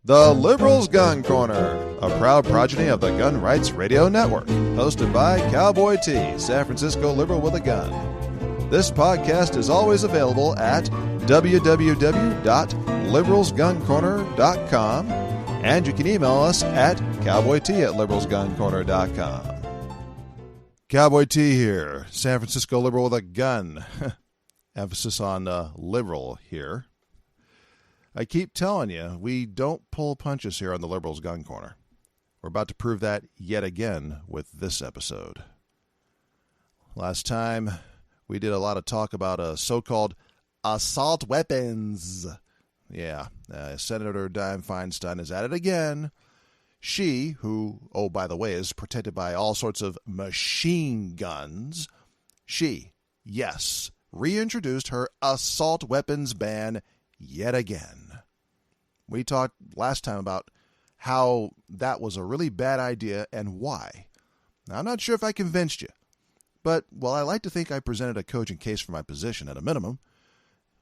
The Liberals Gun Corner, a proud progeny of the Gun Rights Radio Network, hosted by Cowboy T, San Francisco liberal with a gun. This podcast is always available at www.liberalsguncorner.com, and you can email us at cowboyt@liberalsguncorner.com. Cowboy T here, San Francisco liberal with a gun. Emphasis on liberal here. I keep telling you, we don't pull punches here on the Liberals Gun Corner. We're about to prove that yet again with this episode. Last time, we did a lot of talk about so-called assault weapons. Yeah, Senator Dianne Feinstein is at it again. She, who, oh, by the way, is protected by all sorts of machine guns, she, yes, reintroduced her assault weapons ban yet again. We talked last time about how that was a really bad idea and why. Now, I'm not sure if I convinced you, but, well, I like to think I presented a cogent case for my position at a minimum.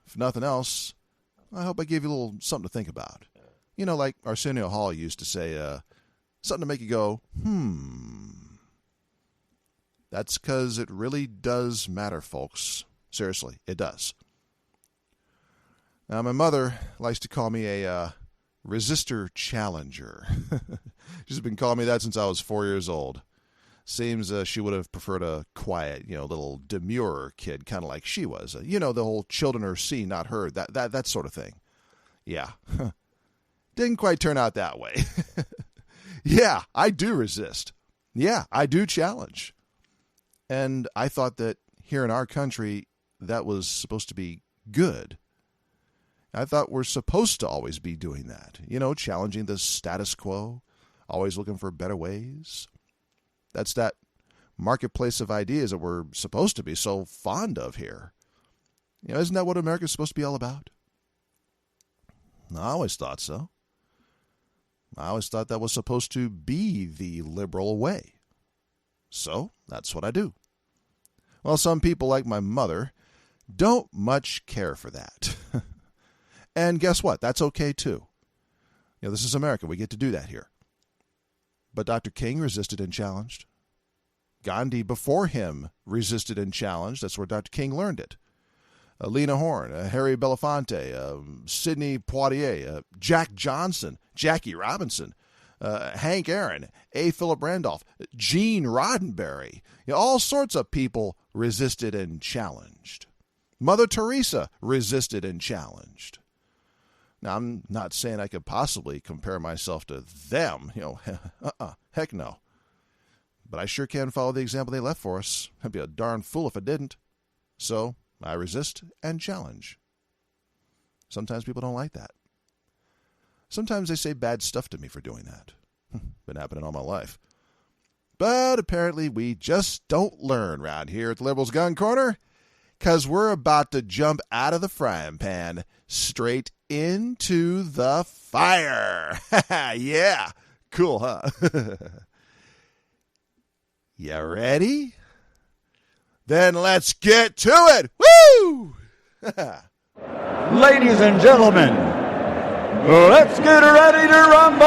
If nothing else, I hope I gave you a little something to think about. You know, like Arsenio Hall used to say, something to make you go, That's because it really does matter, folks. Seriously, it does. Now, my mother likes to call me a resistor challenger. She's been calling me that since I was 4 years old. Seems she would have preferred a quiet, little demure kid, kind of like she was. The whole children are seen, not heard, that sort of thing. Yeah. Didn't quite turn out that way. Yeah, I do resist. Yeah, I do challenge. And I thought that here in our country, that was supposed to be good. I thought we're supposed to always be doing that. Challenging the status quo, always looking for better ways. That's that marketplace of ideas that we're supposed to be so fond of here. Isn't that what America's supposed to be all about? I always thought so. I always thought that was supposed to be the liberal way. So, that's what I do. Well, some people, like my mother, don't much care for that. And guess what? That's okay, too. This is America. We get to do that here. But Dr. King resisted and challenged. Gandhi, before him, resisted and challenged. That's where Dr. King learned it. Lena Horne, Harry Belafonte, Sidney Poitier, Jack Johnson, Jackie Robinson, Hank Aaron, A. Philip Randolph, Gene Roddenberry. All sorts of people resisted and challenged. Mother Teresa resisted and challenged. Now, I'm not saying I could possibly compare myself to them. Heck no. But I sure can follow the example they left for us. I'd be a darn fool if I didn't. So, I resist and challenge. Sometimes people don't like that. Sometimes they say bad stuff to me for doing that. Been happening all my life. But apparently we just don't learn around here at the Liberals Gun Corner, because we're about to jump out of the frying pan straight into the fire. Yeah, cool, huh? You ready? Then let's get to it. Woo! Ladies and gentlemen, let's get ready to rumble!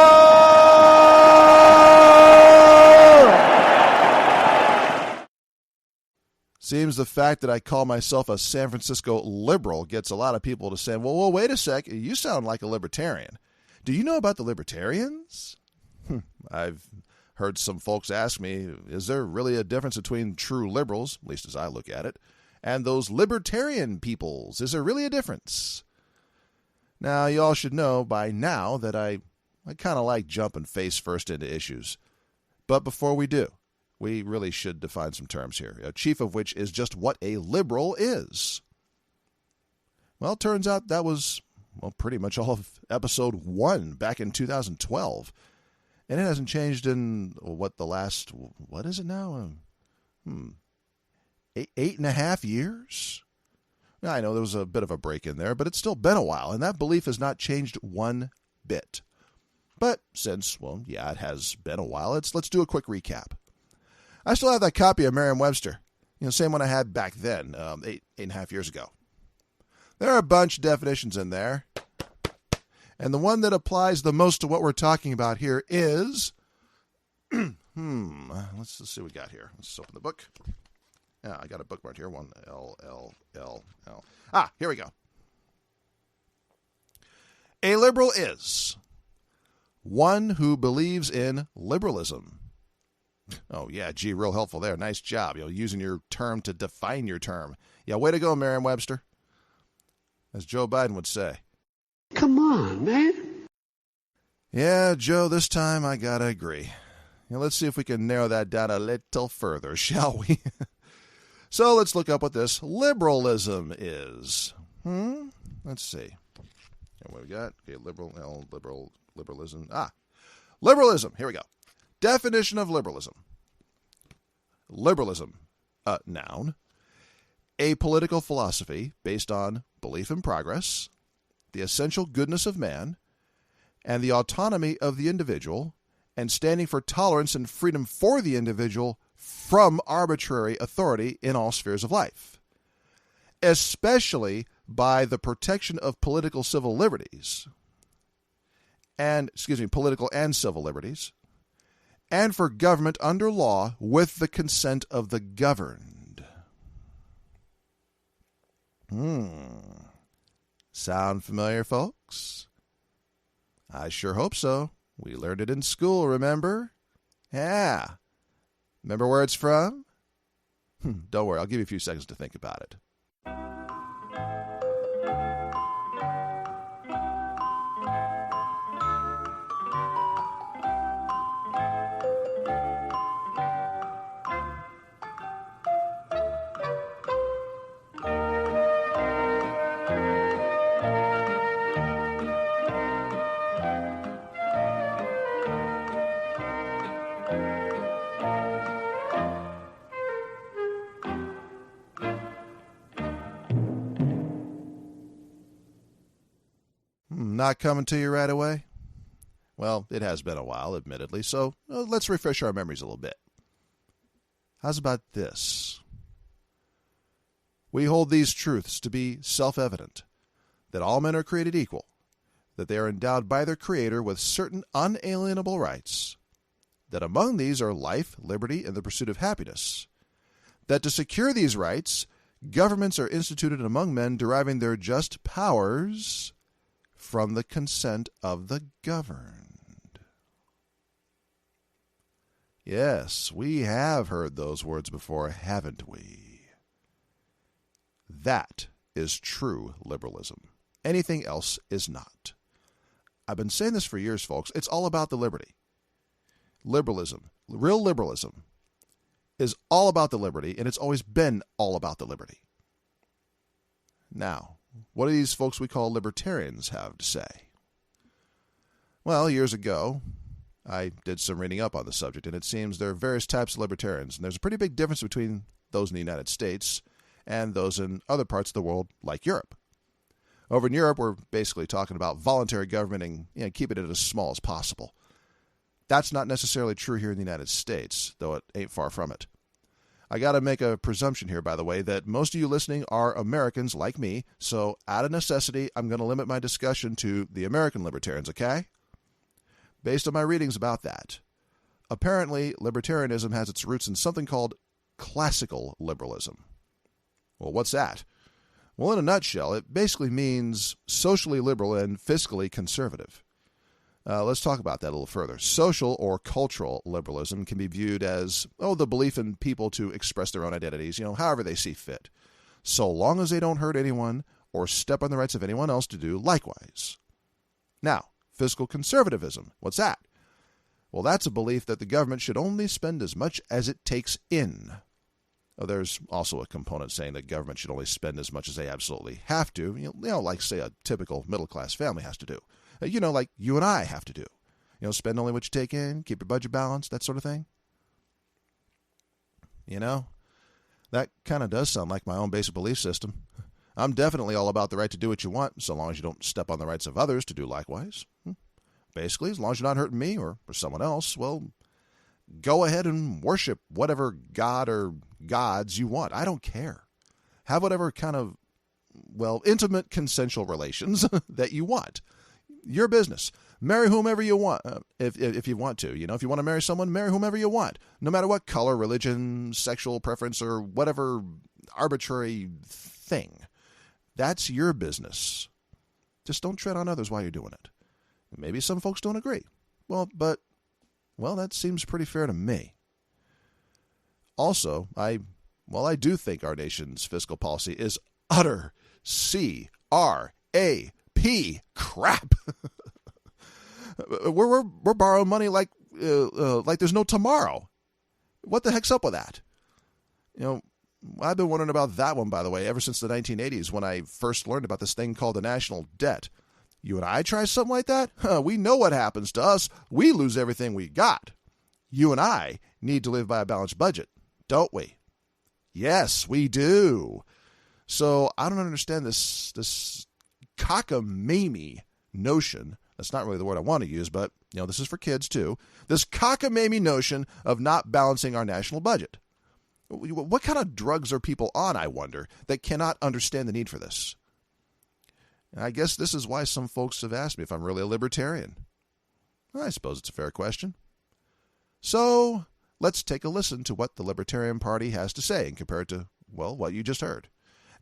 Seems the fact that I call myself a San Francisco liberal gets a lot of people to say, well, wait a sec, you sound like a libertarian. Do you know about the libertarians? I've heard some folks ask me, is there really a difference between true liberals, at least as I look at it, and those libertarian peoples? Is there really a difference? Now, you all should know by now that I kind of like jumping face first into issues. But before we do, we really should define some terms here, chief of which is just what a liberal is. Well, it turns out that was, pretty much all of Episode 1 back in 2012. And it hasn't changed in, what is it now? 8.5 years? Now, I know there was a bit of a break in there, but it's still been a while, and that belief has not changed one bit. But since, it has been a while, let's do a quick recap. I still have that copy of Merriam-Webster, same one I had back then, 8.5 years ago. There are a bunch of definitions in there, And the one that applies the most to what we're talking about here is, let's see what we got here. Let's open the book. Yeah, I got a bookmark here. 1L. Here we go. A liberal is one who believes in liberalism. Oh, yeah, gee, real helpful there. Nice job. Using your term to define your term. Yeah, way to go, Merriam-Webster. As Joe Biden would say. Come on, man. Yeah, Joe, this time I gotta agree. Let's see if we can narrow that down a little further, shall we? So let's look up what this liberalism is. Let's see. What we got? Okay, liberalism. Liberalism. Here we go. Definition of liberalism. Liberalism, noun. A political philosophy based on belief in progress, the essential goodness of man, and the autonomy of the individual, and standing for tolerance and freedom for the individual from arbitrary authority in all spheres of life, especially by the protection of political and civil liberties, and for government under law with the consent of the governed. Sound familiar, folks? I sure hope so. We learned it in school, remember? Yeah. Remember where it's from? Don't worry, I'll give you a few seconds to think about it. Not coming to you right away? Well, it has been a while, admittedly, so let's refresh our memories a little bit. How's about this? We hold these truths to be self-evident, that all men are created equal, that they are endowed by their Creator with certain unalienable rights, that among these are life, liberty, and the pursuit of happiness, that to secure these rights, governments are instituted among men deriving their just powers from the consent of the governed. Yes, we have heard those words before, haven't we? That is true liberalism. Anything else is not. I've been saying this for years, folks. It's all about the liberty. Liberalism, real liberalism, is all about the liberty, and it's always been all about the liberty. Now, what do these folks we call libertarians have to say? Well, years ago, I did some reading up on the subject, and it seems there are various types of libertarians, and there's a pretty big difference between those in the United States and those in other parts of the world, like Europe. Over in Europe, we're basically talking about voluntary government and keeping it as small as possible. That's not necessarily true here in the United States, though it ain't far from it. I got to make a presumption here, by the way, that most of you listening are Americans like me, so out of necessity, I'm going to limit my discussion to the American libertarians, okay? Based on my readings about that, apparently libertarianism has its roots in something called classical liberalism. Well, what's that? Well, in a nutshell, it basically means socially liberal and fiscally conservative. Let's talk about that a little further. Social or cultural liberalism can be viewed as, the belief in people to express their own identities, however they see fit, so long as they don't hurt anyone or step on the rights of anyone else to do likewise. Now, fiscal conservatism, what's that? Well, that's a belief that the government should only spend as much as it takes in. There's also a component saying that government should only spend as much as they absolutely have to, like, say, a typical middle-class family has to do. Like you and I have to do. Spend only what you take in, keep your budget balanced, that sort of thing. That kind of does sound like my own basic belief system. I'm definitely all about the right to do what you want, so long as you don't step on the rights of others to do likewise. Basically, as long as you're not hurting me or someone else, well, go ahead and worship whatever god or gods you want. I don't care. Have whatever kind of, intimate consensual relations that you want. Your business. Marry whomever you want, if you want to. If you want to marry someone, marry whomever you want, no matter what color, religion, sexual preference, or whatever arbitrary thing. That's your business. Just don't tread on others while you're doing it. Maybe some folks don't agree. Well, that seems pretty fair to me. Also, I do think our nation's fiscal policy is utter crap. We're borrowing money like there's no tomorrow. What the heck's up with that? I've been wondering about that one, by the way, ever since the 1980s when I first learned about this thing called the national debt. You and I try something like that? We know what happens to us. We lose everything we got. You and I need to live by a balanced budget, don't we? Yes, we do. So I don't understand this cockamamie notion. That's not really the word I want to use, but this is for kids too. This cockamamie notion of not balancing our national budget. What kind of drugs are people on, I wonder, that cannot understand the need for this? I guess this is why some folks have asked me if I'm really a libertarian. I suppose it's a fair question. So let's take a listen to what the Libertarian Party has to say and compare it to, what you just heard.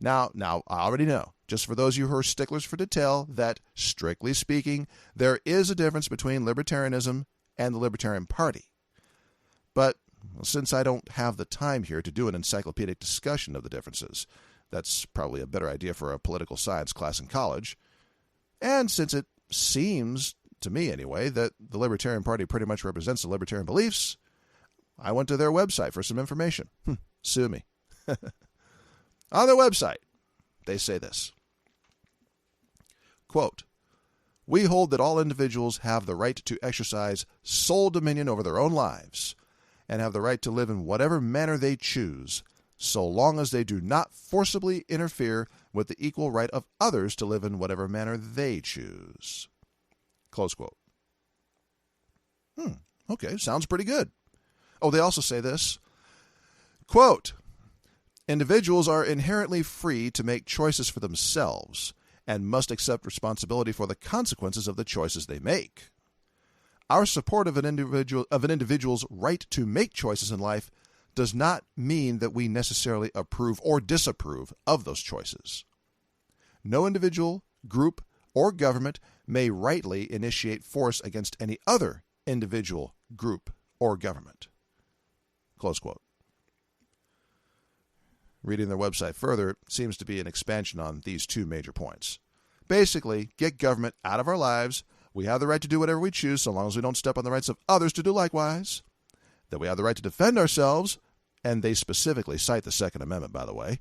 Now, I already know, just for those of you who are sticklers for detail, that, strictly speaking, there is a difference between libertarianism and the Libertarian Party. But since I don't have the time here to do an encyclopedic discussion of the differences, that's probably a better idea for a political science class in college, and since it seems, to me anyway, that the Libertarian Party pretty much represents the libertarian beliefs, I went to their website for some information. Sue me. On their website, they say this. Quote, "We hold that all individuals have the right to exercise sole dominion over their own lives and have the right to live in whatever manner they choose, so long as they do not forcibly interfere with the equal right of others to live in whatever manner they choose." Close quote. Okay, sounds pretty good. Oh, they also say this. Quote, "Individuals are inherently free to make choices for themselves and must accept responsibility for the consequences of the choices they make. Our support of an individual's right to make choices in life does not mean that we necessarily approve or disapprove of those choices. No individual, group, or government may rightly initiate force against any other individual, group, or government." Close quote. Reading their website further, it seems to be an expansion on these two major points. Basically, get government out of our lives. We have the right to do whatever we choose so long as we don't step on the rights of others to do likewise. That we have the right to defend ourselves, and they specifically cite the Second Amendment, by the way.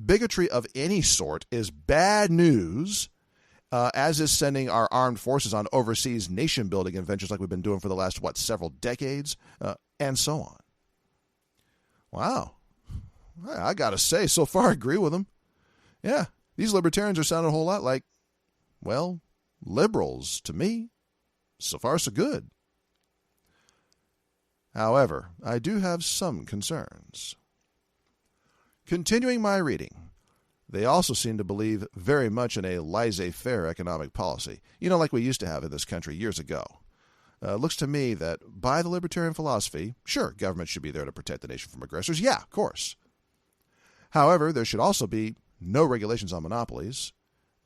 Bigotry of any sort is bad news, as is sending our armed forces on overseas nation-building adventures like we've been doing for the last, several decades, and so on. Wow. I got to say, so far I agree with them. Yeah, these libertarians are sounding a whole lot like, liberals to me. So far, so good. However, I do have some concerns. Continuing my reading, they also seem to believe very much in a laissez-faire economic policy, like we used to have in this country years ago. Looks to me that by the libertarian philosophy, sure, government should be there to protect the nation from aggressors. Yeah, of course. However, there should also be no regulations on monopolies,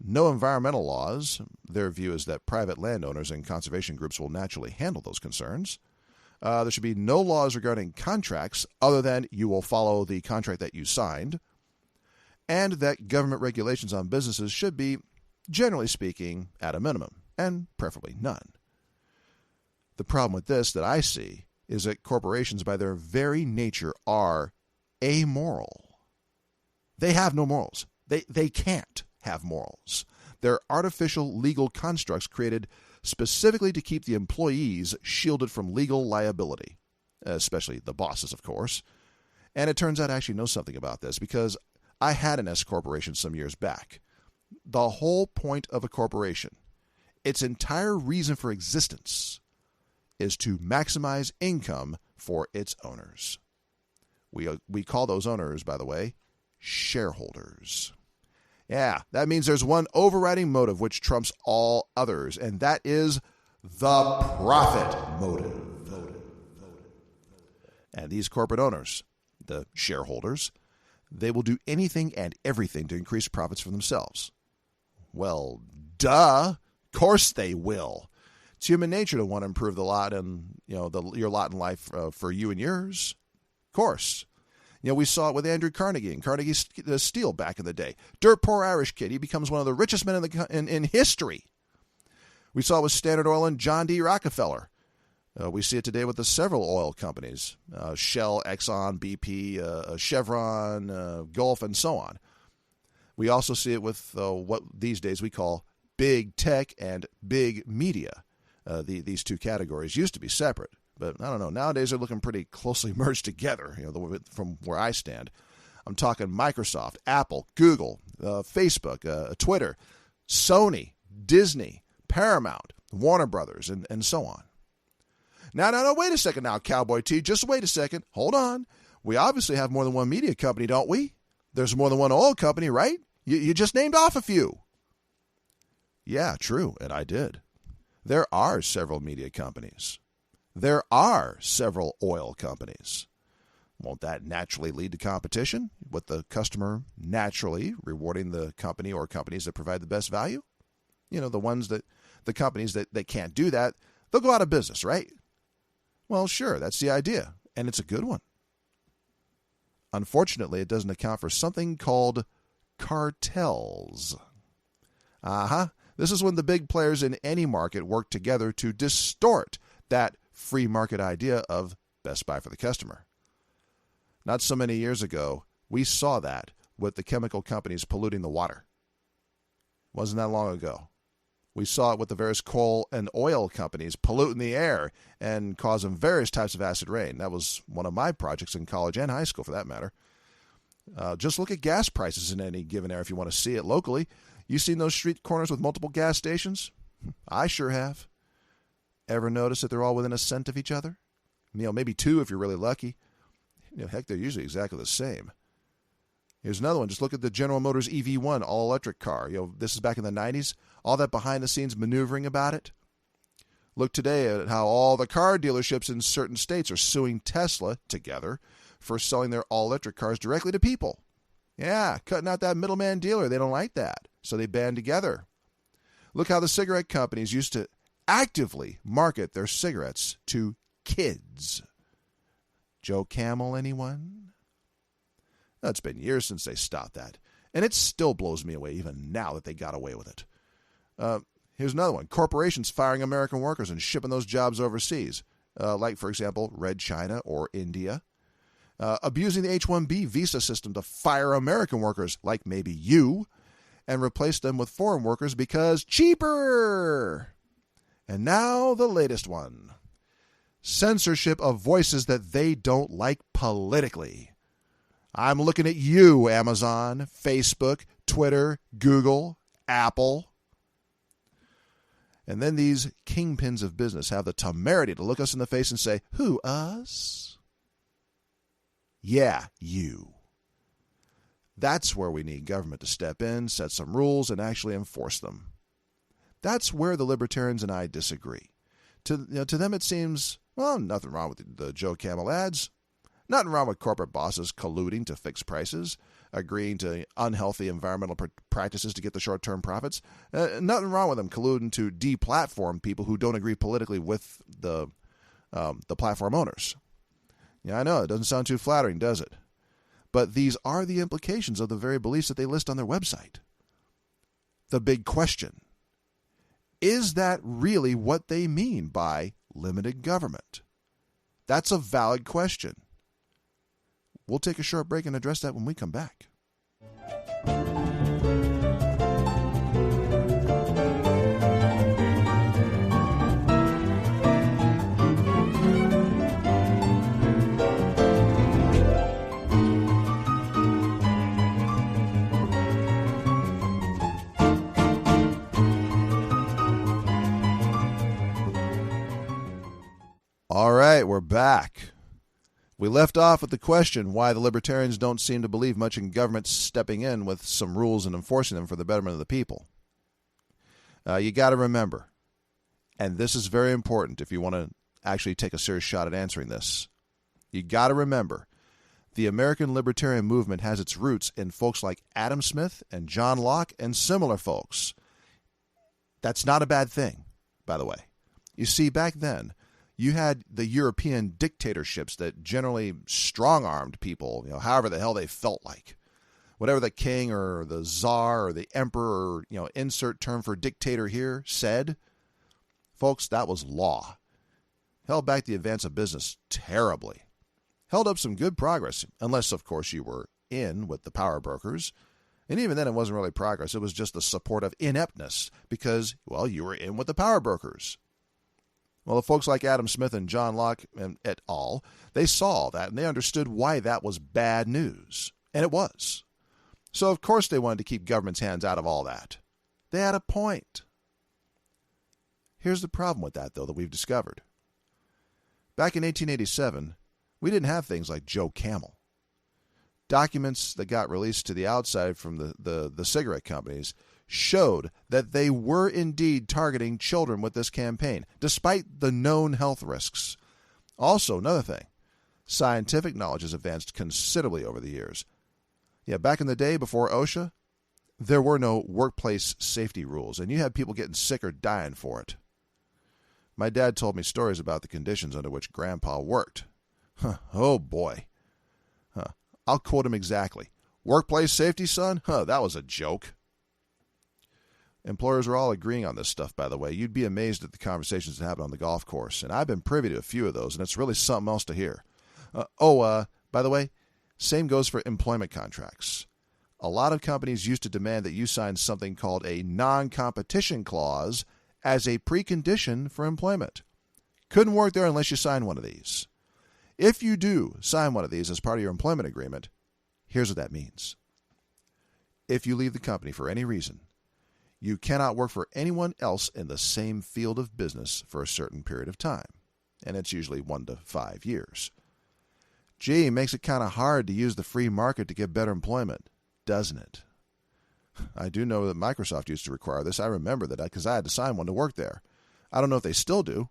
no environmental laws. Their view is that private landowners and conservation groups will naturally handle those concerns. There should be no laws regarding contracts other than you will follow the contract that you signed, and that government regulations on businesses should be, generally speaking, at a minimum, and preferably none. The problem with this that I see is that corporations by their very nature are amoral. They have no morals. They can't have morals. They're artificial legal constructs created specifically to keep the employees shielded from legal liability, especially the bosses, of course. And it turns out I actually know something about this because I had an S corporation some years back. The whole point of a corporation, its entire reason for existence, is to maximize income for its owners. We call those owners, by the way, shareholders. Yeah, that means there's one overriding motive which trumps all others, and that is the profit motive. And these corporate owners, the shareholders, they will do anything and everything to increase profits for themselves. Well, duh. Of course they will. It's human nature to want to improve the lot and your lot in life for you and yours. Of course. We saw it with Andrew Carnegie and Carnegie Steel back in the day. Dirt poor Irish kid. He becomes one of the richest men in history. We saw it with Standard Oil and John D. Rockefeller. We see it today with the several oil companies, Shell, Exxon, BP, Chevron, Gulf, and so on. We also see it with what these days we call big tech and big media. These two categories used to be separate, but I don't know. Nowadays they're looking pretty closely merged together, from where I stand. I'm talking Microsoft, Apple, Google, Facebook, Twitter, Sony, Disney, Paramount, Warner Brothers, and so on. Now, wait a second now, Cowboy T. Just wait a second. Hold on. We obviously have more than one media company, don't we? There's more than one oil company, right? You just named off a few. Yeah, true, and I did. There are several media companies. There are several oil companies. Won't that naturally lead to competition, with the customer naturally rewarding the company or companies that provide the best value? The companies that can't do that, they'll go out of business, right? Well, sure, that's the idea, and it's a good one. Unfortunately, it doesn't account for something called cartels. This is when the big players in any market work together to distort that free market idea of best buy for the customer. Not so many years ago, we saw that with the chemical companies polluting the water. Wasn't that long ago. We saw it with the various coal and oil companies polluting the air and causing various types of acid rain. That was one of my projects in college and high school, for that matter. Just look at gas prices in any given area if you want to see it locally. You seen those street corners with multiple gas stations? I sure have. Ever notice that they're all within a cent of each other? Maybe two if you're really lucky. Heck, they're usually exactly the same. Here's another one. Just look at the General Motors EV1 all-electric car. This is back in the 90s. All that behind-the-scenes maneuvering about it. Look today at how all the car dealerships in certain states are suing Tesla together for selling their all-electric cars directly to people. Yeah, cutting out that middleman dealer. They don't like that, so they band together. Look how the cigarette companies used to actively market their cigarettes to kids. Joe Camel, anyone? It's been years since they stopped that, and it still blows me away even now that they got away with it. Here's another one. Corporations firing American workers and shipping those jobs overseas, like, for example, Red China or India. Abusing the H-1B visa system to fire American workers, like maybe you, and replace them with foreign workers because cheaper. And now the latest one. Censorship of voices that they don't like politically. I'm looking at you, Amazon, Facebook, Twitter, Google, Apple. And then these kingpins of business have the temerity to look us in the face and say, who, us? Yeah, you. That's where we need government to step in, set some rules, and actually enforce them. That's where the libertarians and I disagree. To them it seems, well, nothing wrong with the Joe Camel ads. Nothing wrong with corporate bosses colluding to fix prices, agreeing to unhealthy environmental practices to get the short-term profits. Nothing wrong with them colluding to deplatform people who don't agree politically with the platform owners. Yeah, I know, it doesn't sound too flattering, does it? But these are the implications of the very beliefs that they list on their website. The big question: is that really what they mean by limited government? That's a valid question. We'll take a short break and address that when we come back. All right, we're back. We left off with the question why the libertarians don't seem to believe much in government stepping in with some rules and enforcing them for the betterment of the people. You got to remember, and this is very important if you want to actually take a serious shot at answering this, you got to remember, the American libertarian movement has its roots in folks like Adam Smith and John Locke and similar folks. That's not a bad thing, by the way. You see, back then, you had the European dictatorships that generally strong-armed people, however the hell they felt like. Whatever the king or the czar or the emperor or, insert term for dictator here said, folks, that was law. Held back the advance of business terribly. Held up some good progress, unless, of course, you were in with the power brokers. And even then, it wasn't really progress. It was just the support of ineptness because, well, you were in with the power brokers. Well, the folks like Adam Smith and John Locke and et al., they saw that and they understood why that was bad news. And it was. So, of course, they wanted to keep government's hands out of all that. They had a point. Here's the problem with that, though, that we've discovered. Back in 1887, we didn't have things like Joe Camel. Documents that got released to the outside from the cigarette companies showed that they were indeed targeting children with this campaign, despite the known health risks. Also, another thing, scientific knowledge has advanced considerably over the years. Yeah, back in the day before OSHA, there were no workplace safety rules, and you had people getting sick or dying for it. My dad told me stories about the conditions under which Grandpa worked. Oh, boy. I'll quote him exactly. Workplace safety, son? That was a joke. Employers are all agreeing on this stuff, by the way. You'd be amazed at the conversations that happen on the golf course, and I've been privy to a few of those, and it's really something else to hear. By the way, same goes for employment contracts. A lot of companies used to demand that you sign something called a non-competition clause as a precondition for employment. Couldn't work there unless you sign one of these. If you do sign one of these as part of your employment agreement, here's what that means. If you leave the company for any reason, you cannot work for anyone else in the same field of business for a certain period of time, and it's usually 1 to 5 years. Gee, it makes it kind of hard to use the free market to get better employment, doesn't it? I do know that Microsoft used to require this. I remember that because I had to sign one to work there. I don't know if they still do.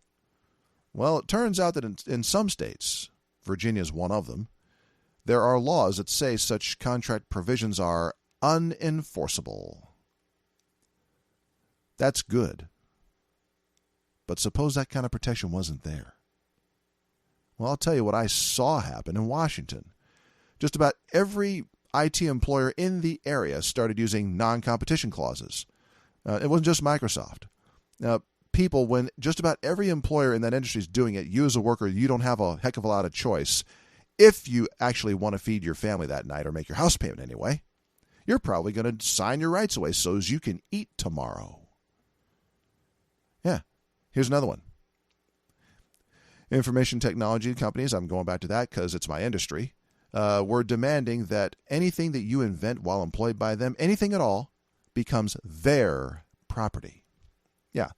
Well, it turns out that in some states, Virginia is one of them, there are laws that say such contract provisions are unenforceable. That's good. But suppose that kind of protection wasn't there. Well, I'll tell you what I saw happen in Washington. Just about every IT employer in the area started using non-competition clauses. It wasn't just Microsoft. People, when just about every employer in that industry is doing it, you as a worker, you don't have a heck of a lot of choice. If you actually want to feed your family that night or make your house payment anyway, you're probably going to sign your rights away so as you can eat tomorrow. Yeah, here's another one. Information technology companies, I'm going back to that because it's my industry, were demanding that anything that you invent while employed by them, anything at all, becomes their property. Yeah.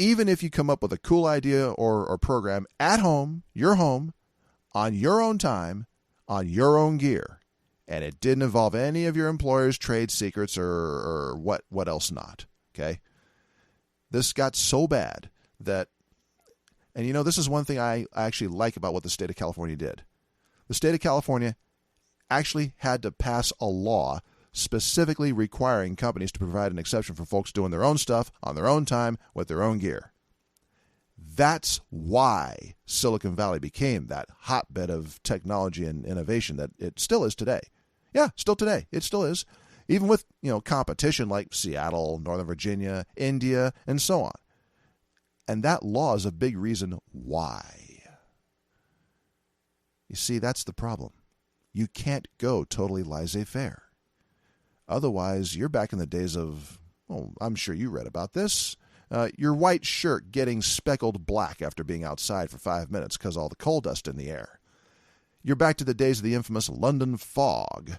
Even if you come up with a cool idea or program at home, on your own time, on your own gear, and it didn't involve any of your employer's trade secrets or what else not, okay? This got so bad that, and this is one thing I actually like about what the state of California did. The state of California actually had to pass a law specifically requiring companies to provide an exception for folks doing their own stuff on their own time with their own gear. That's why Silicon Valley became that hotbed of technology and innovation that it still is today. Yeah, still today. It still is. Even with, competition like Seattle, Northern Virginia, India, and so on. And that law is a big reason why. You see, that's the problem. You can't go totally laissez-faire. Otherwise, you're back in the days of, I'm sure you read about this, your white shirt getting speckled black after being outside for 5 minutes because all the coal dust in the air. You're back to the days of the infamous London fog.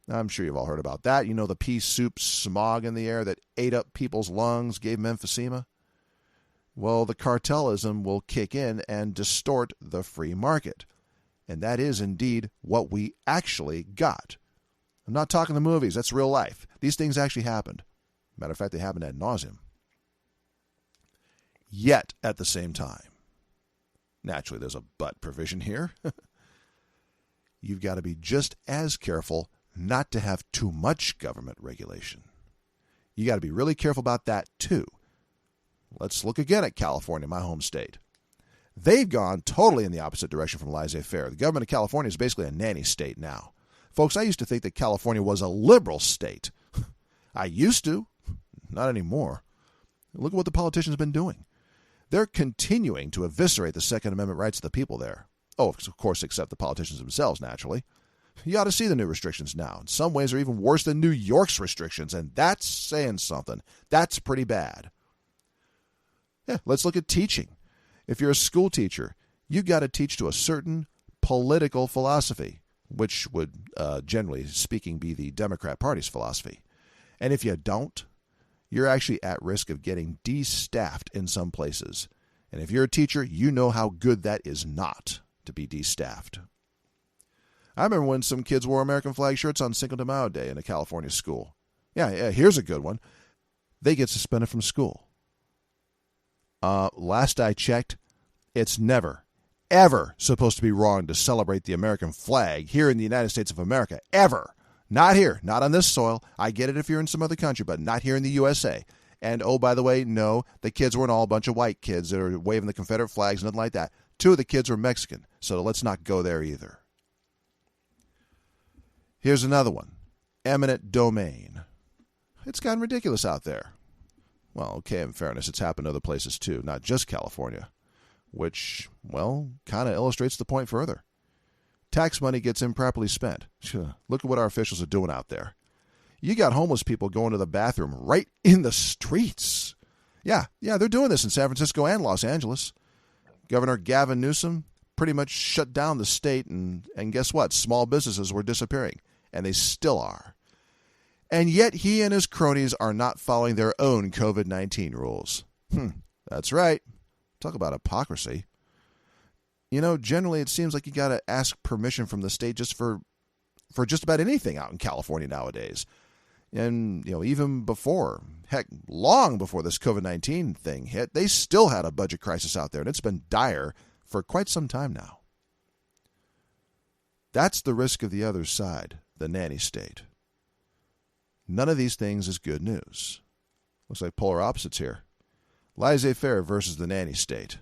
I'm sure you've all heard about that. The pea soup smog in the air that ate up people's lungs, gave them emphysema. Well, the cartelism will kick in and distort the free market. And that is indeed what we actually got. I'm not talking the movies. That's real life. These things actually happened. Matter of fact, they happened ad nauseum. Yet, at the same time, naturally, there's a but provision here. You've got to be just as careful not to have too much government regulation. You got to be really careful about that, too. Let's look again at California, my home state. They've gone totally in the opposite direction from laissez-faire. The government of California is basically a nanny state now. Folks, I used to think that California was a liberal state. I used to. Not anymore. Look at what the politicians have been doing. They're continuing to eviscerate the Second Amendment rights of the people there. Oh, of course, except the politicians themselves, naturally. You ought to see the new restrictions now. In some ways, they're even worse than New York's restrictions, and that's saying something. That's pretty bad. Yeah, let's look at teaching. If you're a school teacher, you've got to teach to a certain political philosophy, which would, generally speaking, be the Democrat Party's philosophy. And if you don't, you're actually at risk of getting de-staffed in some places. And if you're a teacher, you know how good that is not to be de-staffed. I remember when some kids wore American flag shirts on Cinco de Mayo Day in a California school. Yeah, here's a good one. They get suspended from school. Last I checked, it's never, ever supposed to be wrong to celebrate the American flag here in the United States of America. Ever. Not here. Not on this soil. I get it if you're in some other country, but not here in the USA. And, oh, by the way, no, the kids weren't all a bunch of white kids that are waving the Confederate flags, nothing like that. 2 of the kids were Mexican, so let's not go there either. Here's another one. Eminent domain. It's gotten ridiculous out there. Well, okay, in fairness, it's happened other places too, not just California, which, well, kind of illustrates the point further. Tax money gets improperly spent. Look at what our officials are doing out there. You got homeless people going to the bathroom right in the streets. Yeah, they're doing this in San Francisco and Los Angeles. Governor Gavin Newsom pretty much shut down the state, and guess what? Small businesses were disappearing, and they still are. And yet he and his cronies are not following their own COVID-19 rules. That's right. Talk about hypocrisy. You know, generally it seems like you got to ask permission from the state just for just about anything out in California nowadays. And, you know, even before, heck, long before this COVID-19 thing hit, they still had a budget crisis out there, and it's been dire for quite some time now. That's the risk of the other side, the nanny state. None of these things is good news. Looks like polar opposites here. Laissez-faire versus the nanny state.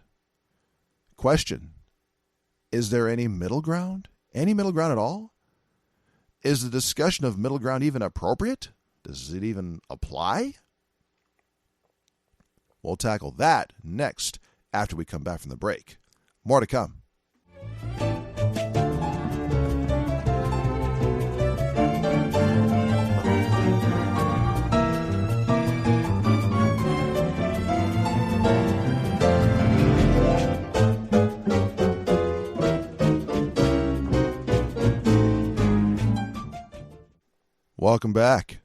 Question. Is there any middle ground? Any middle ground at all? Is the discussion of middle ground even appropriate? Does it even apply? We'll tackle that next after we come back from the break. More to come. Welcome back.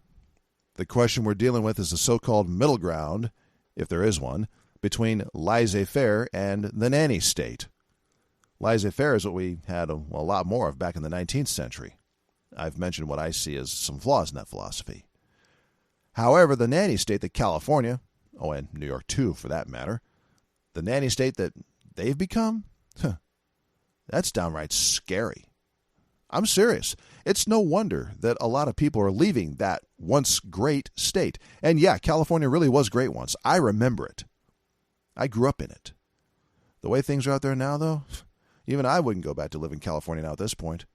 The question we're dealing with is the so-called middle ground, if there is one, between laissez-faire and the nanny state. Laissez-faire is what we had a lot more of back in the 19th century. I've mentioned what I see as some flaws in that philosophy. However, the nanny state that California, and New York too for that matter, the nanny state that they've become, that's downright scary. I'm serious. It's no wonder that a lot of people are leaving that once great state. And yeah, California really was great once. I remember it. I grew up in it. The way things are out there now, though, even I wouldn't go back to live in California now at this point.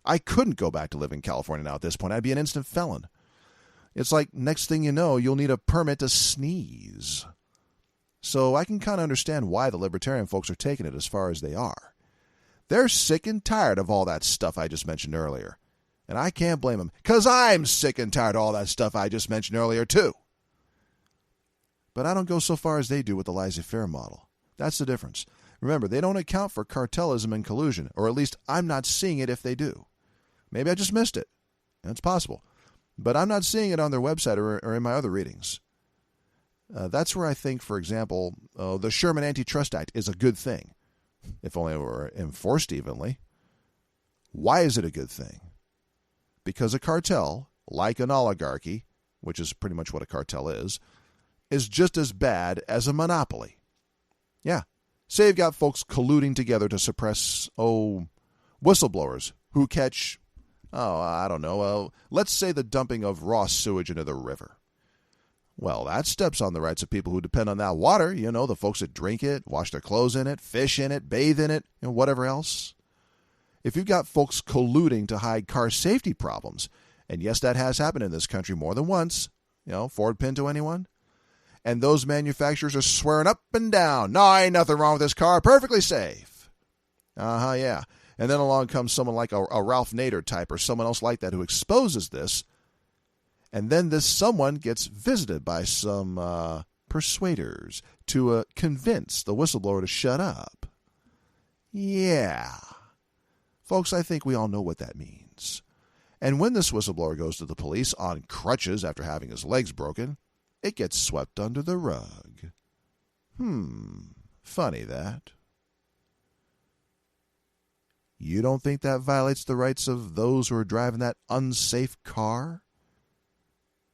I couldn't go back to live in California now at this point. I'd be an instant felon. It's like next thing you know, you'll need a permit to sneeze. So I can kind of understand why the libertarian folks are taking it as far as they are. They're sick and tired of all that stuff I just mentioned earlier. And I can't blame them, because I'm sick and tired of all that stuff I just mentioned earlier, too. But I don't go so far as they do with the laissez-faire model. That's the difference. Remember, they don't account for cartelism and collusion, or at least I'm not seeing it if they do. Maybe I just missed it. That's possible. But I'm not seeing it on their website or in my other readings. That's where I think, for example, the Sherman Antitrust Act is a good thing, if only it were enforced evenly. Why is it a good thing? Because a cartel, like an oligarchy, which is pretty much what a cartel is just as bad as a monopoly. Yeah. Say you've got folks colluding together to suppress, whistleblowers who catch, let's say the dumping of raw sewage into the river. Well, that steps on the rights of people who depend on that water, the folks that drink it, wash their clothes in it, fish in it, bathe in it, whatever else. If you've got folks colluding to hide car safety problems, and yes, that has happened in this country more than once, Ford Pinto, anyone? And those manufacturers are swearing up and down, no, ain't nothing wrong with this car, perfectly safe. Yeah. And then along comes someone like a Ralph Nader type or someone else like that who exposes this, and then this someone gets visited by some persuaders to convince the whistleblower to shut up. Yeah. Folks, I think we all know what that means. And when this whistleblower goes to the police on crutches after having his legs broken, it gets swept under the rug. Funny that. You don't think that violates the rights of those who are driving that unsafe car?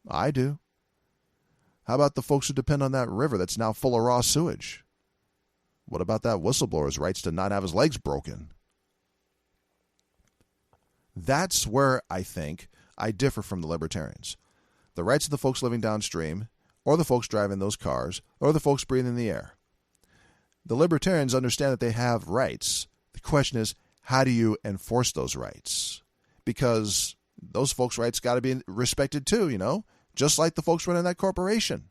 I do. How about the folks who depend on that river that's now full of raw sewage? What about that whistleblower's rights to not have his legs broken? That's where I think I differ from the libertarians. The rights of the folks living downstream, or the folks driving those cars, or the folks breathing the air. The libertarians understand that they have rights. The question is, how do you enforce those rights? Because those folks' rights got to be respected too, just like the folks running that corporation.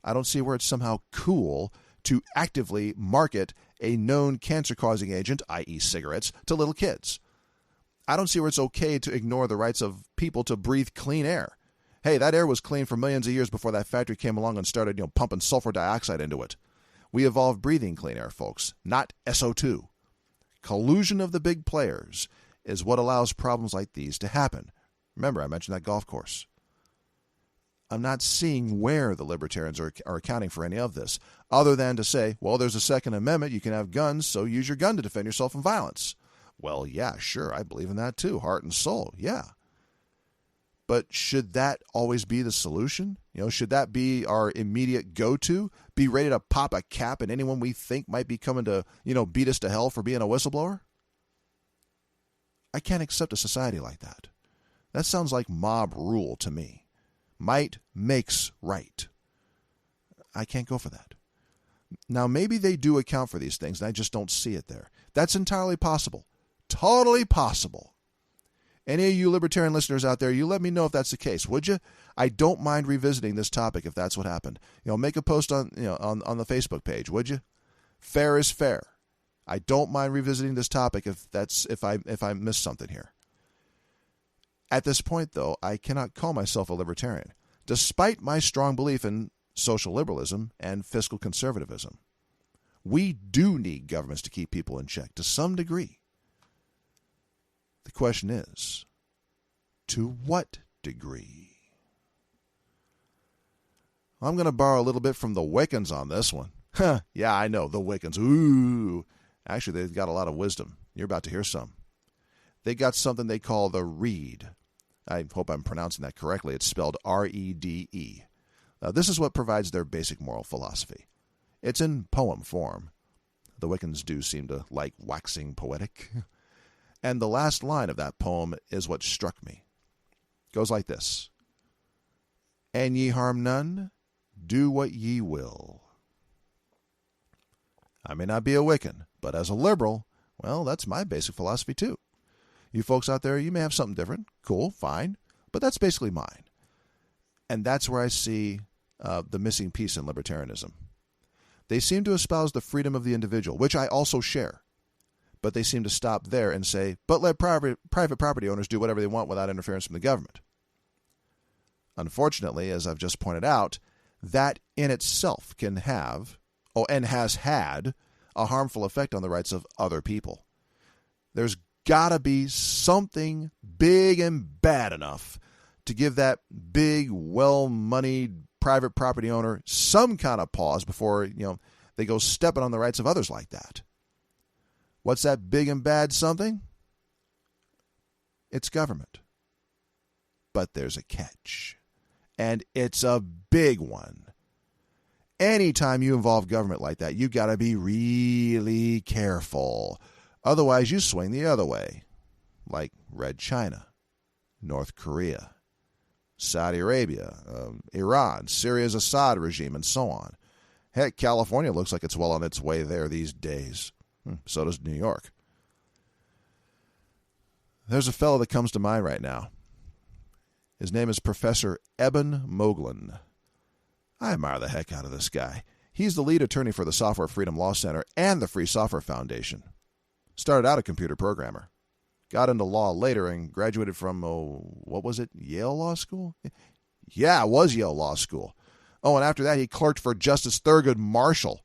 I don't see where it's somehow cool to actively market a known cancer-causing agent, i.e. cigarettes, to little kids. I don't see where it's okay to ignore the rights of people to breathe clean air. Hey, that air was clean for millions of years before that factory came along and started, pumping sulfur dioxide into it. We evolved breathing clean air, folks, not SO2. Collusion of the big players is what allows problems like these to happen. Remember, I mentioned that golf course. I'm not seeing where the libertarians are accounting for any of this, other than to say, well, there's a Second Amendment, you can have guns, so use your gun to defend yourself from violence. Well, yeah, sure, I believe in that too, heart and soul, yeah. But should that always be the solution? Should that be our immediate go-to? Be ready to pop a cap at anyone we think might be coming to, beat us to hell for being a whistleblower? I can't accept a society like that. That sounds like mob rule to me. Might makes right. I can't go for that. Now, maybe they do account for these things, and I just don't see it there. That's entirely possible. Totally possible. Any of you libertarian listeners out there, you let me know if that's the case, would you? I don't mind revisiting this topic if that's what happened. Make a post on on the Facebook page, would you? Fair is fair. I don't mind revisiting this topic if I missed something here. At this point, though, I cannot call myself a libertarian, despite my strong belief in social liberalism and fiscal conservatism. We do need governments to keep people in check to some degree. The question is, to what degree? I'm going to borrow a little bit from the Wiccans on this one. Yeah, I know, the Wiccans. Ooh. Actually, they've got a lot of wisdom. You're about to hear some. They got something they call the Reed. I hope I'm pronouncing that correctly. It's spelled R-E-D-E. This is what provides their basic moral philosophy. It's in poem form. The Wiccans do seem to like waxing poetic. And the last line of that poem is what struck me. It goes like this. "And ye harm none, do what ye will." I may not be a Wiccan, but as a liberal, well, that's my basic philosophy too. You folks out there, you may have something different. Cool, fine. But that's basically mine. And that's where I see the missing piece in libertarianism. They seem to espouse the freedom of the individual, which I also share. But they seem to stop there and say, but let private property owners do whatever they want without interference from the government. Unfortunately, as I've just pointed out, that in itself can have, and has had, a harmful effect on the rights of other people. There's got to be something big and bad enough to give that big, well-moneyed private property owner some kind of pause before, they go stepping on the rights of others like that. What's that big and bad something? It's government. But there's a catch. And it's a big one. Anytime you involve government like that, you've got to be really careful. Otherwise, you swing the other way. Like Red China, North Korea, Saudi Arabia, Iran, Syria's Assad regime, and so on. Heck, California looks like it's well on its way there these days. So does New York. There's a fellow that comes to mind right now. His name is Professor Eben Moglen. I admire the heck out of this guy. He's the lead attorney for the Software Freedom Law Center and the Free Software Foundation. Started out a computer programmer. Got into law later and graduated from, Yale Law School? Yeah, it was Yale Law School. Oh, and after that, he clerked for Justice Thurgood Marshall.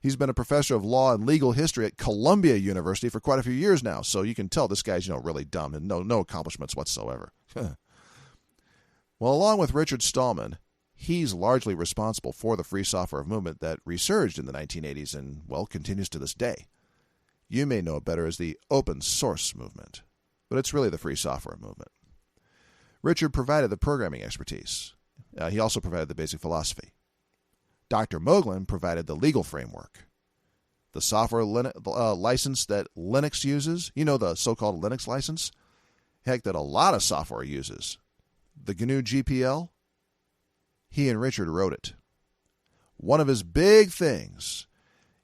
He's been a professor of law and legal history at Columbia University for quite a few years now, so you can tell this guy's, really dumb and no accomplishments whatsoever. Well, along with Richard Stallman, he's largely responsible for the free software movement that resurged in the 1980s and, continues to this day. You may know it better as the open source movement, but it's really the free software movement. Richard provided the programming expertise. He also provided the basic philosophy. Dr. Moglen provided the legal framework. The software license that Linux uses, the so-called Linux license, heck, that a lot of software uses. The GNU GPL, he and Richard wrote it. One of his big things,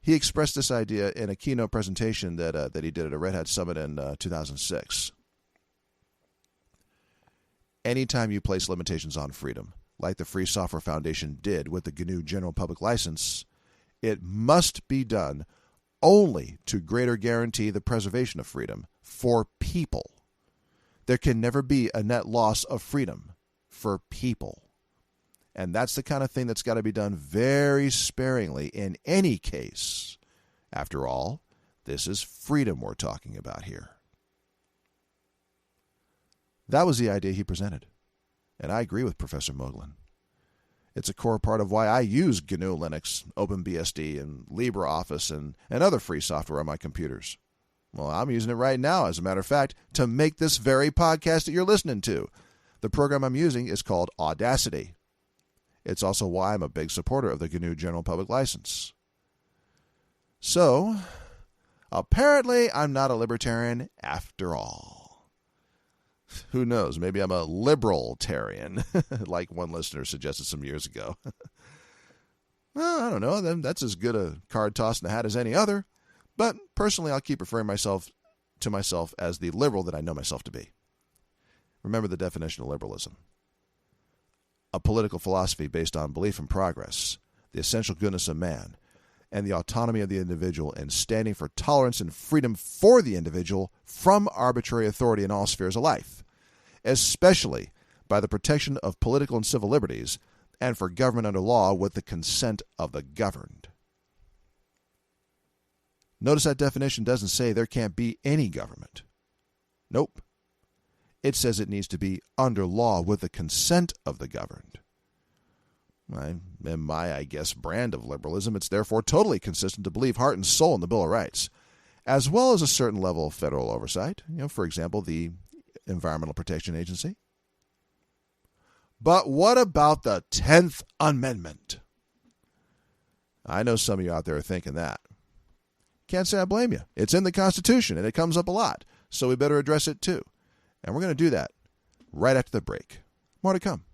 he expressed this idea in a keynote presentation that he did at a Red Hat Summit in 2006. Anytime you place limitations on freedom, like the Free Software Foundation did with the GNU General Public License, it must be done only to greater guarantee the preservation of freedom for people. There can never be a net loss of freedom for people. And that's the kind of thing that's got to be done very sparingly in any case. After all, this is freedom we're talking about here. That was the idea he presented. And I agree with Professor Moglen. It's a core part of why I use GNU Linux, OpenBSD, and LibreOffice, and other free software on my computers. Well, I'm using it right now, as a matter of fact, to make this very podcast that you're listening to. The program I'm using is called Audacity. It's also why I'm a big supporter of the GNU General Public License. So, apparently I'm not a libertarian after all. Who knows? Maybe I'm a liberaltarian, like one listener suggested some years ago. Well, I don't know. That's as good a card toss in the hat as any other. But personally, I'll keep referring to myself as the liberal that I know myself to be. Remember the definition of liberalism. A political philosophy based on belief in progress, the essential goodness of man, and the autonomy of the individual, and standing for tolerance and freedom for the individual from arbitrary authority in all spheres of life, especially by the protection of political and civil liberties, and for government under law with the consent of the governed. Notice that definition doesn't say there can't be any government. Nope. It says it needs to be under law with the consent of the governed. In my, I guess, brand of liberalism, it's therefore totally consistent to believe heart and soul in the Bill of Rights, as well as a certain level of federal oversight, for example, the Environmental Protection Agency. But what about the 10th Amendment? I know some of you out there are thinking that. Can't say I blame you. It's in the Constitution, and it comes up a lot, so we better address it too. And we're going to do that right after the break. More to come.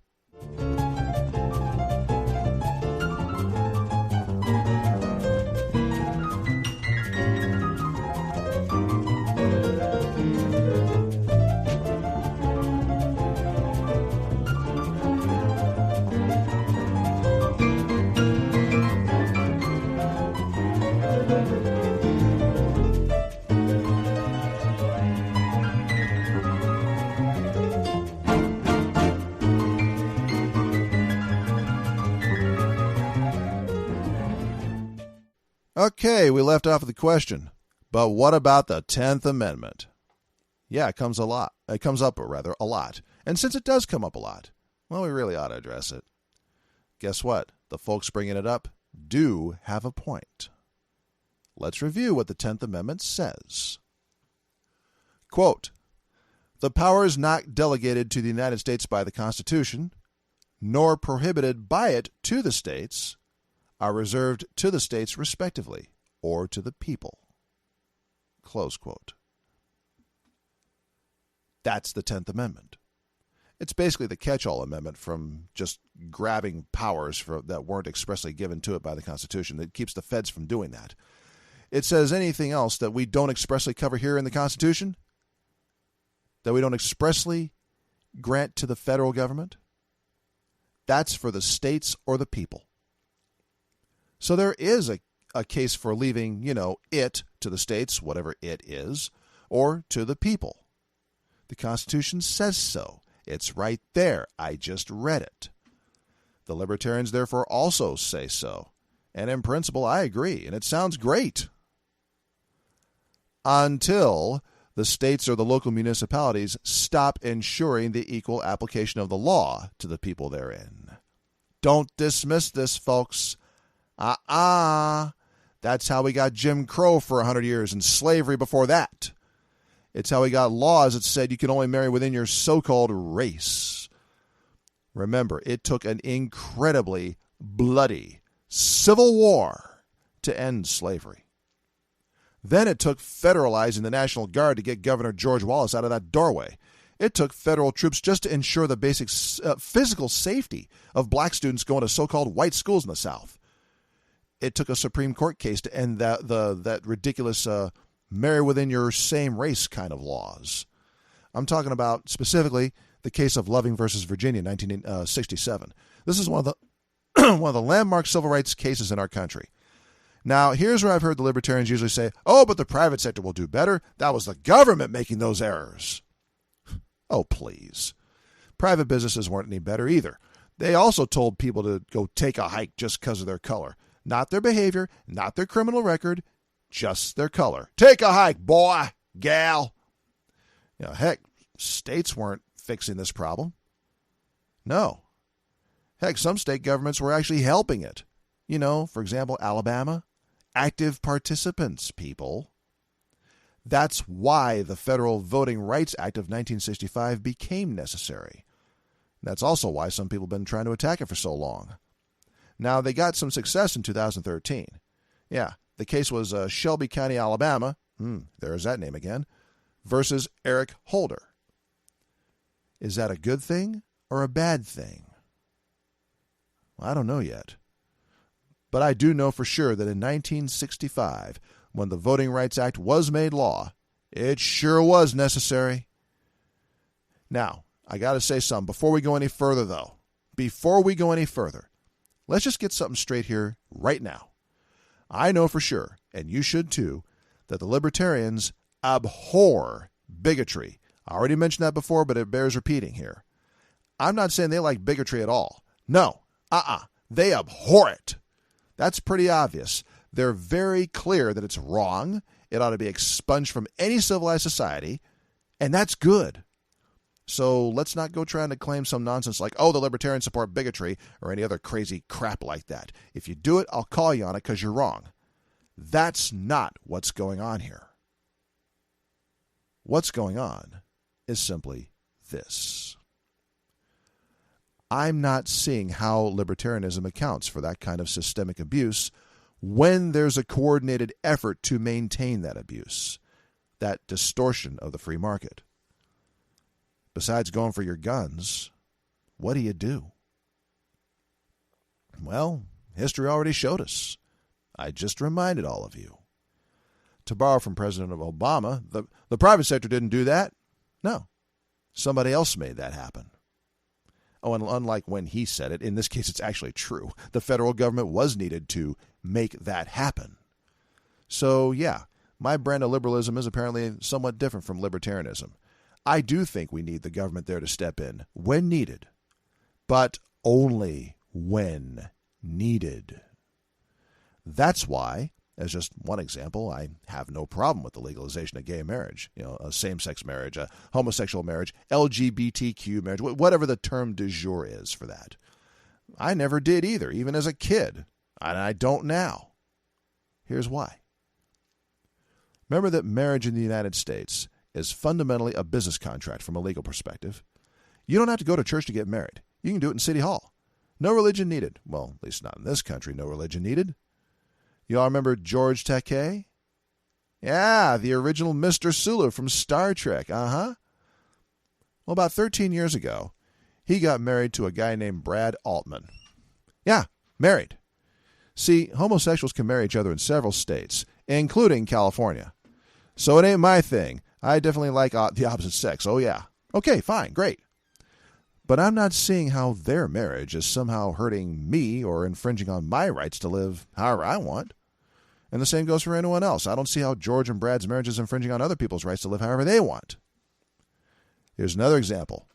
Okay, we left off with the question, but what about the 10th Amendment? Yeah, it comes up a lot. And since it does come up a lot, well, we really ought to address it. Guess what? The folks bringing it up do have a point. Let's review what the 10th Amendment says. Quote, The powers not delegated to the United States by the Constitution, nor prohibited by it to the states, are reserved to the states respectively, or to the people. Close quote. That's the 10th Amendment. It's basically the catch-all amendment from just grabbing powers that weren't expressly given to it by the Constitution. That keeps the feds from doing that. It says anything else that we don't expressly cover here in the Constitution, that we don't expressly grant to the federal government, that's for the states or the people. So there is a case for leaving, it to the states, whatever it is, or to the people. The Constitution says so. It's right there. I just read it. The Libertarians, therefore, also say so. And in principle, I agree, and it sounds great. Until the states or the local municipalities stop ensuring the equal application of the law to the people therein. Don't dismiss this, folks. That's how we got Jim Crow for 100 years and slavery before that. It's how we got laws that said you can only marry within your so-called race. Remember, it took an incredibly bloody civil war to end slavery. Then it took federalizing the National Guard to get Governor George Wallace out of that doorway. It took federal troops just to ensure the basic physical safety of black students going to so-called white schools in the South. It took a Supreme Court case to end that ridiculous marry within your same race kind of laws. I'm talking about specifically the case of Loving versus Virginia in 1967. This is one of the landmark civil rights cases in our country. Now, here's where I've heard the libertarians usually say, oh, but the private sector will do better. That was the government making those errors. Oh, please. Private businesses weren't any better either. They also told people to go take a hike just because of their color. Not their behavior, not their criminal record, just their color. Take a hike, boy, gal. Heck, states weren't fixing this problem. No. Heck, some state governments were actually helping it. For example, Alabama. Active participants, people. That's why the Federal Voting Rights Act of 1965 became necessary. That's also why some people have been trying to attack it for so long. Now, they got some success in 2013. Yeah, the case was Shelby County, Alabama. There's that name again. Versus Eric Holder. Is that a good thing or a bad thing? Well, I don't know yet. But I do know for sure that in 1965, when the Voting Rights Act was made law, it sure was necessary. Now, I got to say something before we go any further, though. Before we go any further, let's just get something straight here right now. I know for sure, and you should too, that the libertarians abhor bigotry. I already mentioned that before, but it bears repeating here. I'm not saying they like bigotry at all. No, they abhor it. That's pretty obvious. They're very clear that it's wrong. It ought to be expunged from any civilized society, and that's good. So let's not go trying to claim some nonsense like, oh, the libertarians support bigotry or any other crazy crap like that. If you do it, I'll call you on it because you're wrong. That's not what's going on here. What's going on is simply this. I'm not seeing how libertarianism accounts for that kind of systemic abuse when there's a coordinated effort to maintain that abuse, that distortion of the free market. Besides going for your guns, what do? Well, history already showed us. I just reminded all of you. To borrow from President Obama, the private sector didn't do that. No, somebody else made that happen. Oh, and unlike when he said it, in this case it's actually true. The federal government was needed to make that happen. So, yeah, my brand of liberalism is apparently somewhat different from libertarianism. I do think we need the government there to step in when needed, but only when needed. That's why, as just one example, I have no problem with the legalization of gay marriage, a same-sex marriage, a homosexual marriage, LGBTQ marriage, whatever the term du jour is for that. I never did either, even as a kid, and I don't now. Here's why. Remember that marriage in the United States is fundamentally a business contract from a legal perspective. You don't have to go to church to get married. You can do it in City Hall. No religion needed. Well, at least not in this country, no religion needed. You all remember George Takei? Yeah, the original Mr. Sulu from Star Trek. Well, about 13 years ago, he got married to a guy named Brad Altman. Yeah, married. See, homosexuals can marry each other in several states, including California. So it ain't my thing. I definitely like the opposite sex. Oh, yeah. Okay, fine, great. But I'm not seeing how their marriage is somehow hurting me or infringing on my rights to live however I want. And the same goes for anyone else. I don't see how George and Brad's marriage is infringing on other people's rights to live however they want. Here's another example.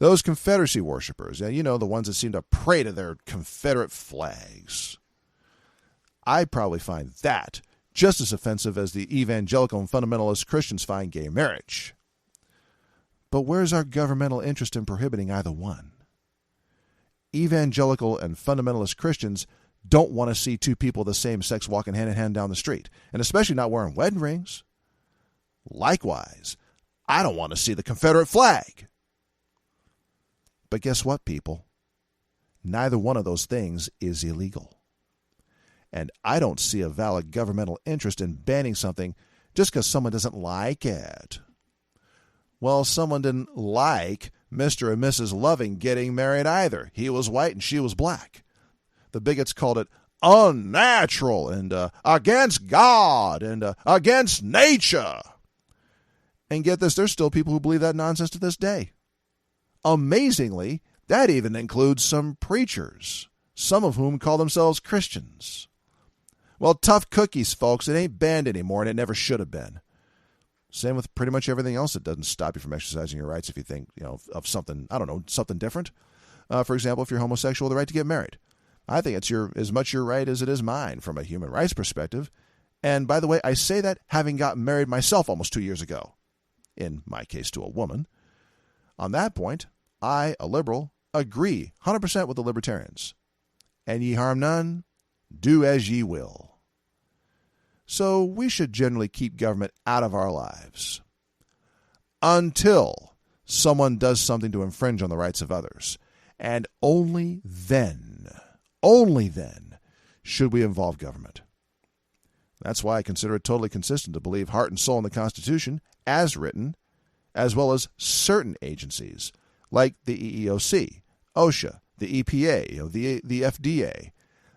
Those Confederacy worshipers, you know, the ones that seem to pray to their Confederate flags. I probably find that just as offensive as the evangelical and fundamentalist Christians find gay marriage. But where's our governmental interest in prohibiting either one? Evangelical and fundamentalist Christians don't want to see two people of the same sex walking hand in hand down the street, and especially not wearing wedding rings. Likewise, I don't want to see the Confederate flag. But guess what, people? Neither one of those things is illegal. And I don't see a valid governmental interest in banning something just because someone doesn't like it. Well, someone didn't like Mr. and Mrs. Loving getting married either. He was white and she was black. The bigots called it unnatural and against God and against nature. And get this, there's still people who believe that nonsense to this day. Amazingly, that even includes some preachers, some of whom call themselves Christians. Well, tough cookies, folks. It ain't banned anymore, and it never should have been. Same with pretty much everything else that doesn't stop you from exercising your rights if you think, of something, something different. For example, if you're homosexual, the right to get married. I think it's as much your right as it is mine from a human rights perspective. And by the way, I say that having gotten married myself almost 2 years ago. In my case, to a woman. On that point, I, a liberal, agree 100% with the libertarians. And ye harm none, do as ye will. So we should generally keep government out of our lives until someone does something to infringe on the rights of others. And only then, should we involve government. That's why I consider it totally consistent to believe heart and soul in the Constitution, as written, as well as certain agencies like the EEOC, OSHA, the EPA, the FDA,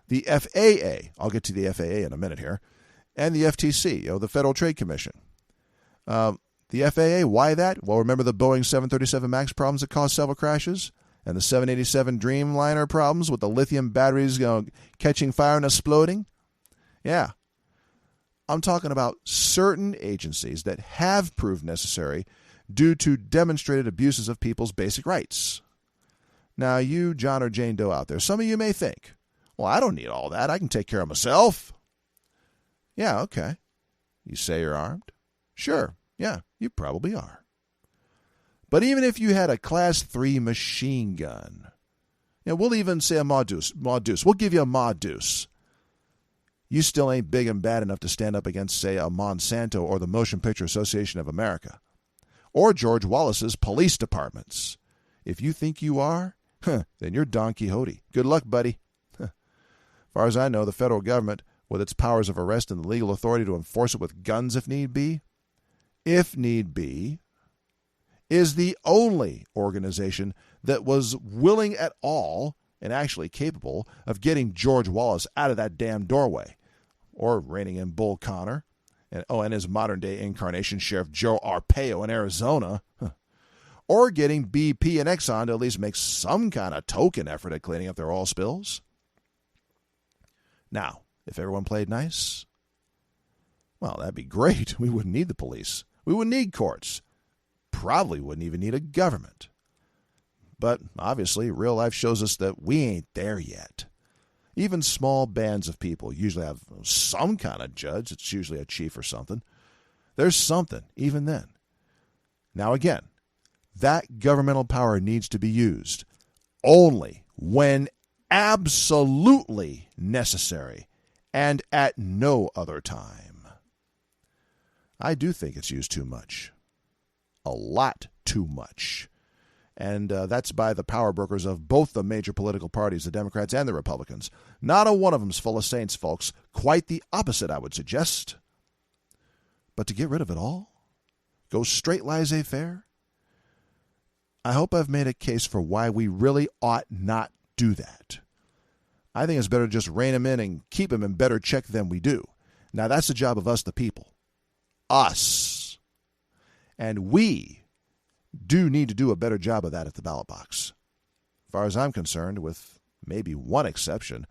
the FAA, I'll get to the FAA in a minute here, and the FTC, the Federal Trade Commission. The FAA, why that? Well, remember the Boeing 737 MAX problems that caused several crashes? And the 787 Dreamliner problems with the lithium batteries catching fire and exploding? Yeah. I'm talking about certain agencies that have proved necessary due to demonstrated abuses of people's basic rights. Now, you, John or Jane Doe out there, some of you may think, well, I don't need all that. I can take care of myself. Yeah, okay. You say you're armed? Sure, yeah, you probably are. But even if you had a Class 3 machine gun, we'll even say a Ma Deuce. We'll give you a Ma Deuce. You still ain't big and bad enough to stand up against, say, a Monsanto or the Motion Picture Association of America, or George Wallace's police departments. If you think you are, then you're Don Quixote. Good luck, buddy. As far as I know, the federal government, with its powers of arrest and the legal authority to enforce it with guns if need be, is the only organization that was willing at all and actually capable of getting George Wallace out of that damn doorway, or reining in Bull Connor, and his modern-day incarnation, Sheriff Joe Arpaio in Arizona, or getting BP and Exxon to at least make some kind of token effort at cleaning up their oil spills. Now, if everyone played nice, well, that'd be great. We wouldn't need the police. We wouldn't need courts. Probably wouldn't even need a government. But obviously, real life shows us that we ain't there yet. Even small bands of people usually have some kind of judge. It's usually a chief or something. There's something, even then. Now again, that governmental power needs to be used only when absolutely necessary and at no other time. I do think it's used too much. A lot too much. And that's by the power brokers of both the major political parties, the Democrats and the Republicans. Not a one of them's full of saints, folks. Quite the opposite, I would suggest. But to get rid of it all? Go straight laissez-faire? I hope I've made a case for why we really ought not do that. I think it's better to just rein them in and keep them in better check than we do. Now, that's the job of us, the people. Us. And we do need to do a better job of that at the ballot box. As far as I'm concerned, with maybe one exception,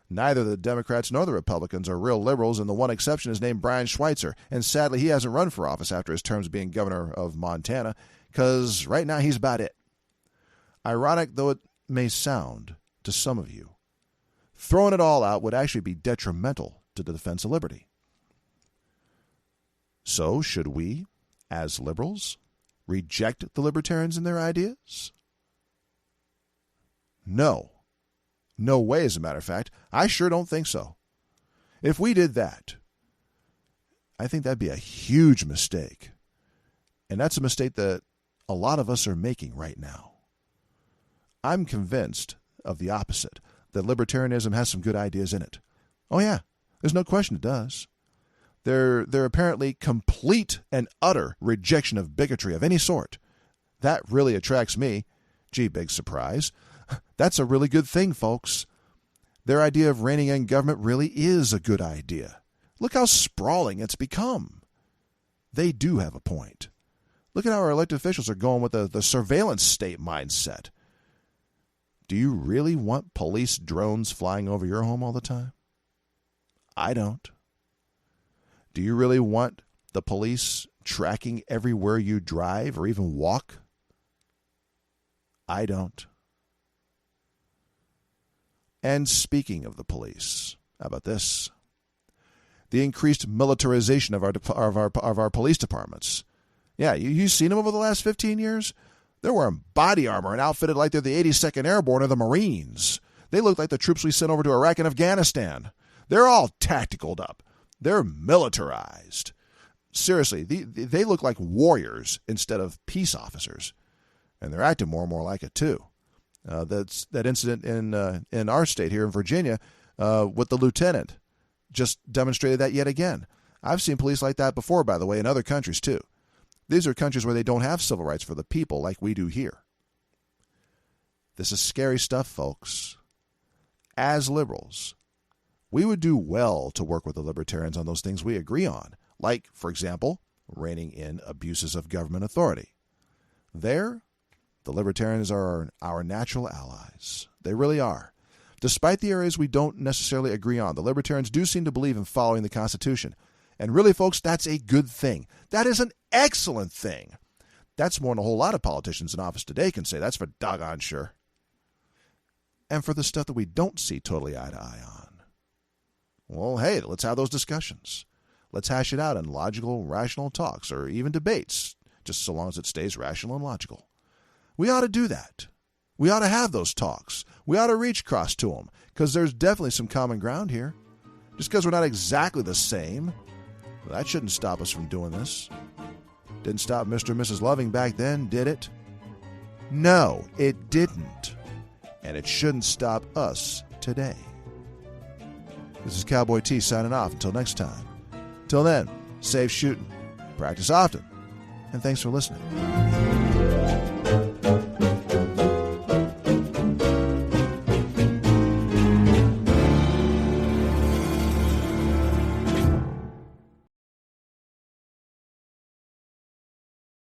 neither the Democrats nor the Republicans are real liberals, and the one exception is named Brian Schweitzer. And sadly, he hasn't run for office after his terms being governor of Montana, because right now he's about it. Ironic though it may sound to some of you, throwing it all out would actually be detrimental to the defense of liberty. So should we, as liberals, reject the libertarians and their ideas? No. No way, as a matter of fact. I sure don't think so. If we did that, I think that'd be a huge mistake. And that's a mistake that a lot of us are making right now. I'm convinced of the opposite, that libertarianism has some good ideas in it. Oh yeah, there's no question it does. Their apparently complete and utter rejection of bigotry of any sort. That really attracts me. Gee, big surprise. That's a really good thing, folks. Their idea of reining in government really is a good idea. Look how sprawling it's become. They do have a point. Look at how our elected officials are going with the surveillance state mindset. Do you really want police drones flying over your home all the time? I don't. Do you really want the police tracking everywhere you drive or even walk? I don't. And speaking of the police, how about this? The increased militarization of our police departments. Yeah, you've seen them over the last 15 years? They're wearing body armor and outfitted like they're the 82nd Airborne or the Marines. They look like the troops we sent over to Iraq and Afghanistan. They're all tacticaled up. They're militarized. Seriously, they look like warriors instead of peace officers. And they're acting more and more like it, too. That incident in our state here in Virginia with the lieutenant just demonstrated that yet again. I've seen police like that before, by the way, in other countries, too. These are countries where they don't have civil rights for the people like we do here. This is scary stuff, folks. As liberals, we would do well to work with the libertarians on those things we agree on, like, for example, reining in abuses of government authority. There, the libertarians are our natural allies. They really are. Despite the areas we don't necessarily agree on, the libertarians do seem to believe in following the Constitution. And really, folks, that's a good thing. That is an excellent thing. That's more than a whole lot of politicians in office today can say. That's for doggone sure. And for the stuff that we don't see totally eye to eye on, well, hey, let's have those discussions. Let's hash it out in logical, rational talks or even debates, just so long as it stays rational and logical. We ought to do that. We ought to have those talks. We ought to reach across to them because there's definitely some common ground here. Just because we're not exactly the same, well, that shouldn't stop us from doing this. Didn't stop Mr. and Mrs. Loving back then, did it? No, it didn't. And it shouldn't stop us today. This is Cowboy T signing off. Until next time. Till then, safe shooting, practice often, and thanks for listening.